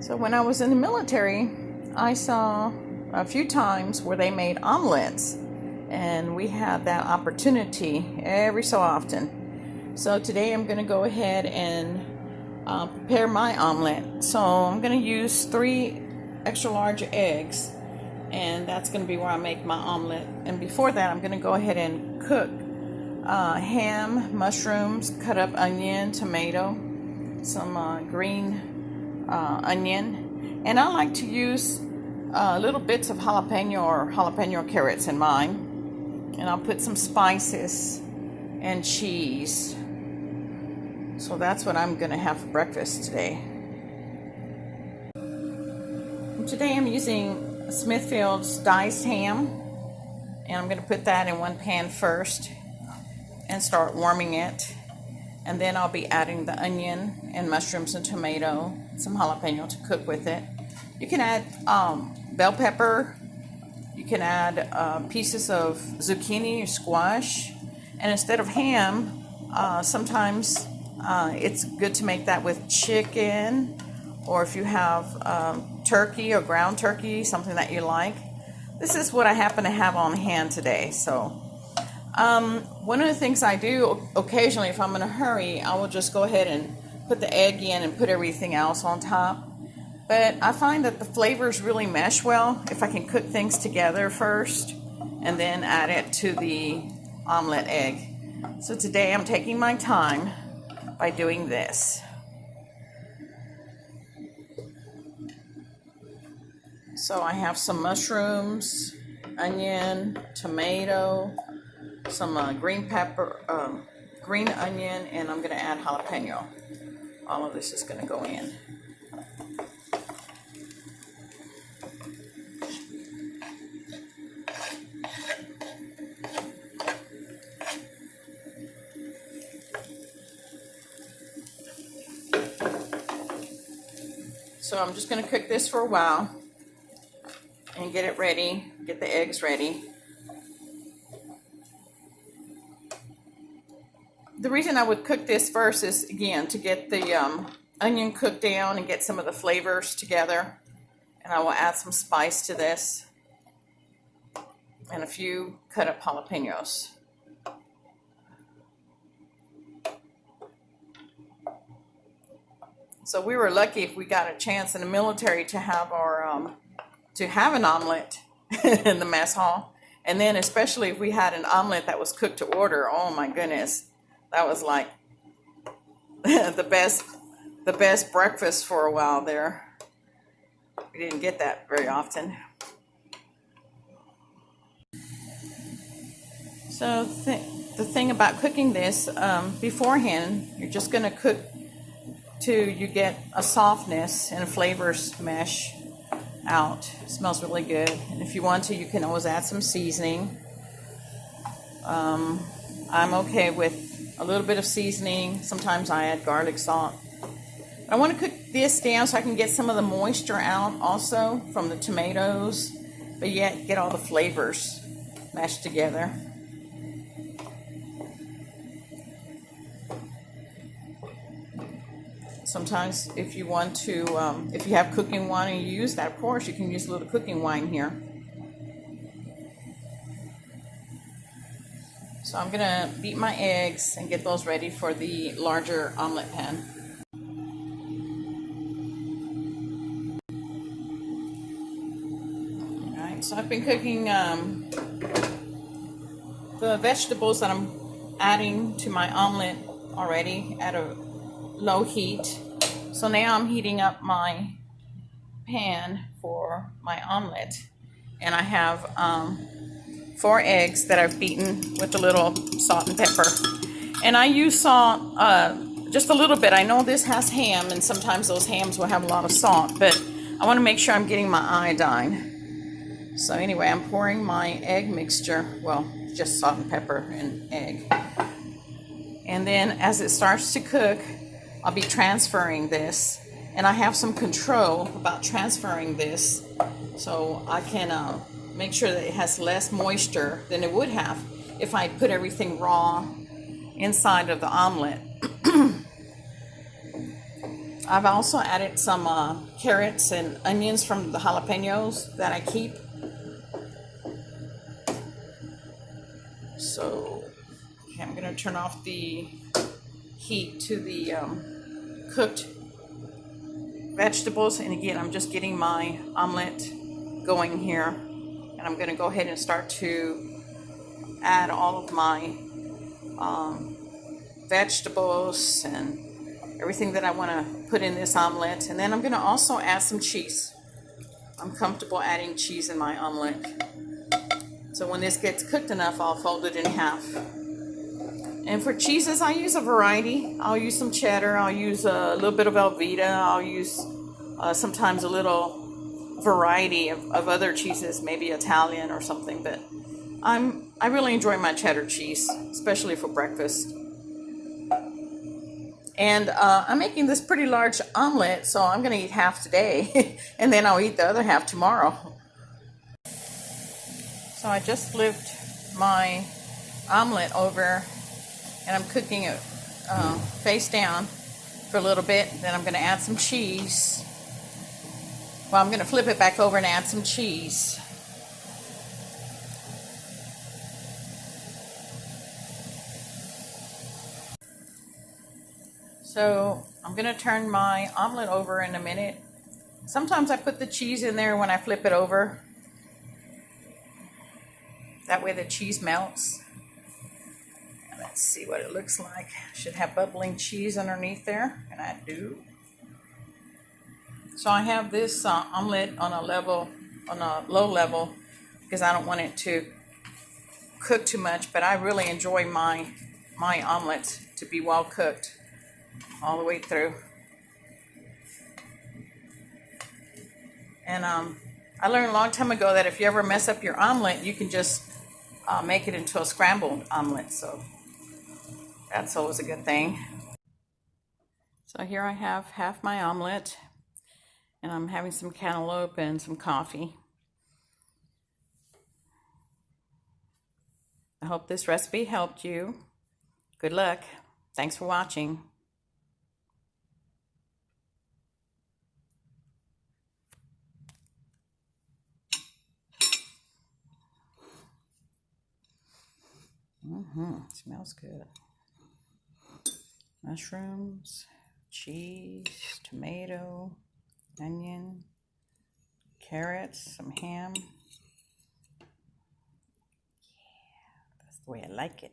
So when I was in the military, I saw a few times where they made omelets, and we had that opportunity every so often. So today I'm going to go ahead and prepare my omelet. So I'm going to use 3 extra large eggs, and that's going to be where I make my omelet. And before that, I'm going to go ahead and cook ham, mushrooms, cut up onion, tomato, some green onion, and I like to use little bits of jalapeno or jalapeno carrots in mine, and I'll put some spices and cheese. So that's what I'm gonna have for breakfast today. Today I'm using Smithfield's diced ham, and I'm gonna put that in one pan first and start warming it. And then I'll be adding the onion and mushrooms and tomato, some jalapeno to cook with it. You can add bell pepper. You can add pieces of zucchini or squash. And instead of ham, sometimes it's good to make that with chicken, or if you have turkey or ground turkey, something that you like. This is what I happen to have on hand today. So one of the things I do occasionally, if I'm in a hurry, I will just go ahead and put the egg in and put everything else on top. But I find that the flavors really mesh well if I can cook things together first and then add it to the omelet egg. So today I'm taking my time by doing this. So I have some mushrooms, onion, tomato, some green pepper, green onion, and I'm going to add jalapeno. All of this is going to go in. So I'm just going to cook this for a while and get it ready, get the eggs ready. The reason I would cook this first is, again, to get the onion cooked down and get some of the flavors together. And I will add some spice to this and a few cut up jalapenos. So we were lucky if we got a chance in the military to have our an omelet in the mess hall, and then especially if we had an omelet that was cooked to order. Oh my goodness, that was like the best breakfast for a while there. We didn't get that very often. So the thing about cooking this beforehand, you're just going to cook till you get a softness and flavors mesh out. It smells really good. And if you want to, you can always add some seasoning. I'm okay with a little bit of seasoning. Sometimes I add garlic salt. I want to cook this down so I can get some of the moisture out also from the tomatoes, but yet get all the flavors mashed together. Sometimes if you want to, if you have cooking wine and you use that, of course, you can use a little cooking wine here. So I'm going to beat my eggs and get those ready for the larger omelet pan. Alright, so I've been cooking the vegetables that I'm adding to my omelet already at a low heat. So now I'm heating up my pan for my omelet, and I have 4 eggs that I've beaten with a little salt and pepper, and I use salt just a little bit. I know this has ham, and sometimes those hams will have a lot of salt, but I want to make sure I'm getting my iodine. So anyway, I'm pouring my egg mixture, well, just salt and pepper and egg, and then as it starts to cook, I'll be transferring this, and I have some control about transferring this so I can make sure that it has less moisture than it would have if I put everything raw inside of the omelet. I've also added some carrots and onions from the jalapenos that I keep. So, okay, I'm going to turn off the heat to the cooked vegetables. And again, I'm just getting my omelet going here. And I'm going to go ahead and start to add all of my vegetables and everything that I want to put in this omelet. And then I'm going to also add some cheese. I'm comfortable adding cheese in my omelet. So when this gets cooked enough, I'll fold it in half. And for cheeses, I use a variety. I'll use some cheddar. I'll use a little bit of Velveeta. I'll use sometimes a little variety of other cheeses, maybe Italian or something. But I really enjoy my cheddar cheese, especially for breakfast. And I'm making this pretty large omelet, so I'm going to eat half today, and then I'll eat the other half tomorrow. So I just flipped my omelet over, and I'm cooking it face down for a little bit. Then I'm going to add some cheese. Well, I'm going to flip it back over and add some cheese. So I'm going to turn my omelet over in a minute. Sometimes I put the cheese in there when I flip it over. That way the cheese melts. Let's see what it looks like. Should have bubbling cheese underneath there, and I do. So I have this omelet on a low level, because I don't want it to cook too much. But I really enjoy my omelets to be well cooked all the way through. And I learned a long time ago that if you ever mess up your omelet, you can just make it into a scrambled omelet. So that's always a good thing. So here I have half my omelet, and I'm having some cantaloupe and some coffee. I hope this recipe helped you. Good luck. Thanks for watching. Smells good. Mushrooms, cheese, tomato, onion, carrots, some ham. Yeah, that's the way I like it.